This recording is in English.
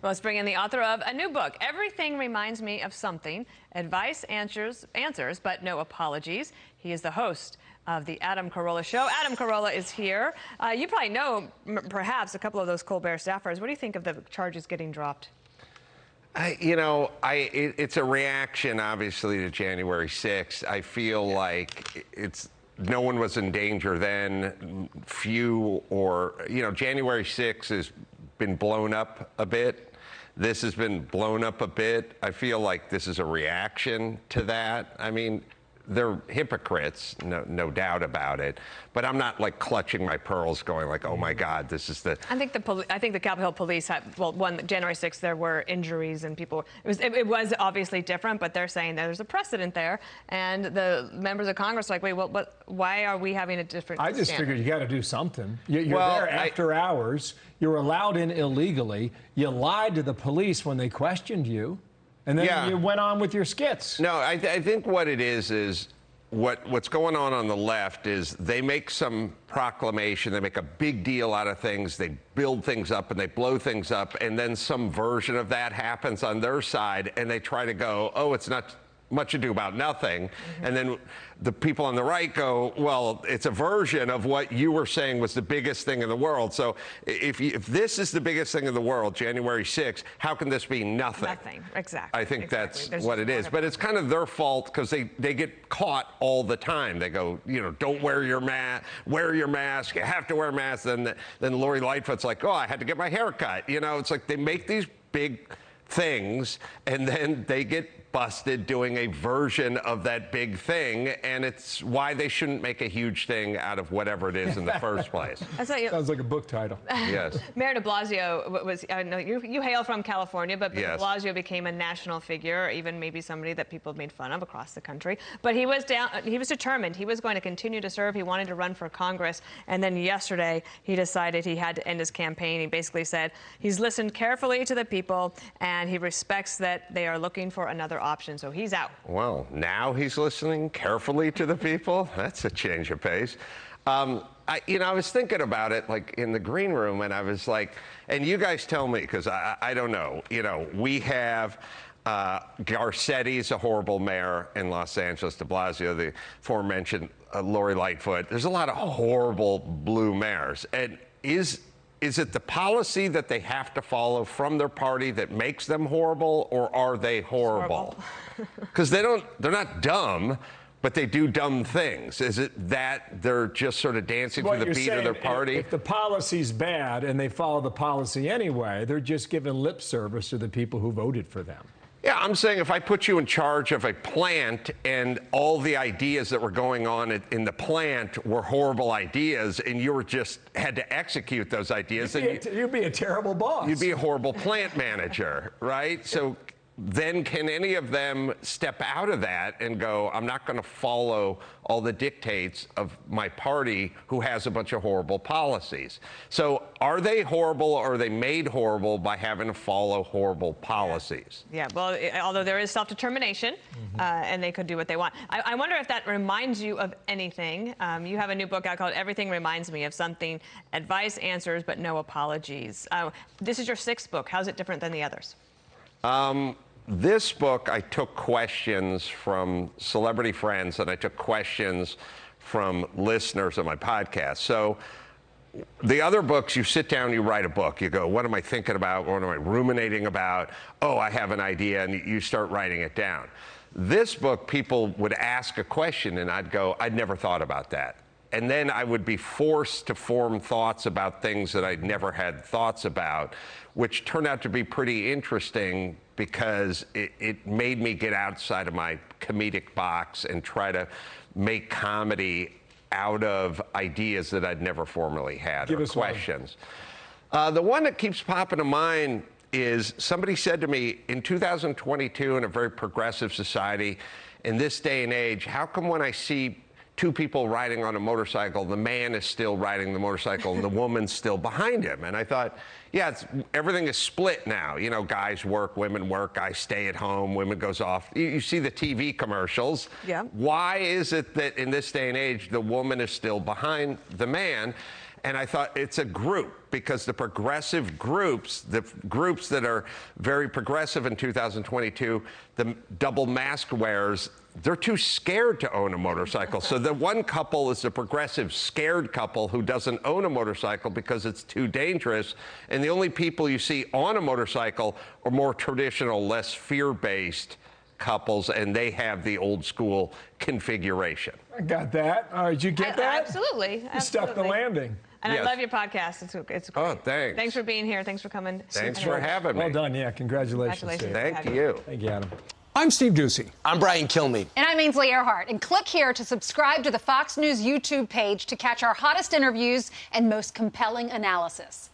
Well, let's bring in the author of a new book, Everything Reminds Me of Something, Advice, Answers, but No Apologies. He is the host of the Adam Carolla Show. Adam Carolla is here. You probably know, perhaps, a couple of those Colbert staffers. What do you think of the charges getting dropped? It's a reaction, obviously, to January 6th. I feel like no one was in danger then. January 6th has been blown up a bit. This has been blown up a bit. I feel like this is a reaction to that. I mean, they're hypocrites, no doubt about it. But I'm not like clutching my pearls, going like, "Oh my God, this is the." I think the Capitol Police had, January 6th there were injuries and people. It was obviously different, but they're saying there's a precedent there, and the members of Congress are like, wait, why are we having a different? I just figured you got to do something. You're there after hours. You're allowed in illegally. You lied to the police when they questioned you. And then you went on with your skits. No, I think what it is what's going on the left is they make some proclamation, they make a big deal out of things, they build things up and they blow things up, and then some version of that happens on their side, and they try to go, oh, it's not much ado about nothing. Mm-hmm. And then the people on the right go, well, it's a version of what you were saying was the biggest thing in the world. So if this is the biggest thing in the world, January 6th, how can this be nothing? Nothing, exactly. I think that's what it is. But it's kind of their fault because they get caught all the time. They go, don't wear your mask, you have to wear a mask. Then Lori Lightfoot's like, oh, I had to get my hair cut. It's like they make these big things and then they get busted doing a version of that big thing, and it's why they shouldn't make a huge thing out of whatever it is in the first place. Sounds like a book title. Yes. Mayor de Blasio was, I know you hail from California, but yes. de Blasio became a national figure, even maybe somebody that people made fun of across the country. But he was determined. He was going to continue to serve. He wanted to run for Congress. And then yesterday, he decided he had to end his campaign. He basically said he's listened carefully to the people, and he respects that they are looking for another option, so he's out. Well, now he's listening carefully to the people. That's a change of pace. I was thinking about it, like in the green room, and I was like, and you guys tell me, because I don't know. We have Garcetti's a horrible mayor in Los Angeles, de Blasio, the aforementioned Lori Lightfoot. There's a lot of horrible blue mayors, and is it the policy that they have to follow from their party that makes them horrible, or are they horrible? Because they're not dumb, but they do dumb things. Is it that they're just sort of dancing to the beat of their party? If the policy's bad and they follow the policy anyway, they're just giving lip service to the people who voted for them. Yeah, I'm saying if I put you in charge of a plant and all the ideas that were going on in the plant were horrible ideas and you were just had to execute those ideas, you'd be a terrible boss. You'd be a horrible plant manager, right? So then can any of them step out of that and go, I'm not going to follow all the dictates of my party who has a bunch of horrible policies? So are they horrible, or are they made horrible by having to follow horrible policies? Yeah, well, although there is self-determination, and they could do what they want. I wonder if that reminds you of anything. You have a new book out called Everything Reminds Me of Something, Advice, Answers, but No Apologies. This is your 6th book. How's it different than the others? This book, I took questions from celebrity friends, and I took questions from listeners of my podcast. So the other books, you sit down, you write a book. You go, what am I thinking about? What am I ruminating about? Oh, I have an idea, and you start writing it down. This book, people would ask a question, and I'd go, I'd never thought about that. And then I would be forced to form thoughts about things that I'd never had thoughts about, which turned out to be pretty interesting because it made me get outside of my comedic box and try to make comedy out of ideas that I'd never formerly had, or questions. The one that keeps popping to mind is somebody said to me, in 2022, in a very progressive society, in this day and age, how come when I see two people riding on a motorcycle, the man is still riding the motorcycle and the woman's still behind him? And I thought, yeah, everything is split now. Guys work, women work, guys stay at home, women goes off. You see the TV commercials. Yeah. Why is it that in this day and age, the woman is still behind the man? And I thought it's a group, because the progressive groups, the groups that are very progressive in 2022, the double mask wearers, they're too scared to own a motorcycle. So the one couple is the progressive scared couple who doesn't own a motorcycle because it's too dangerous. And the only people you see on a motorcycle are more traditional, less fear-based couples, and they have the old school configuration. I got that. Did you get that? Absolutely. You stuck the landing. And Yes. I love your podcast. It's great. Oh, thanks. Thanks for being here. Thanks for coming. Thanks for having me. Well done. Yeah, congratulations. Congratulations. Thank you. Thank you, Adam. I'm Steve Ducey. I'm Brian Kilmeade. And I'm Ainsley Earhart. And click here to subscribe to the Fox News YouTube page to catch our hottest interviews and most compelling analysis.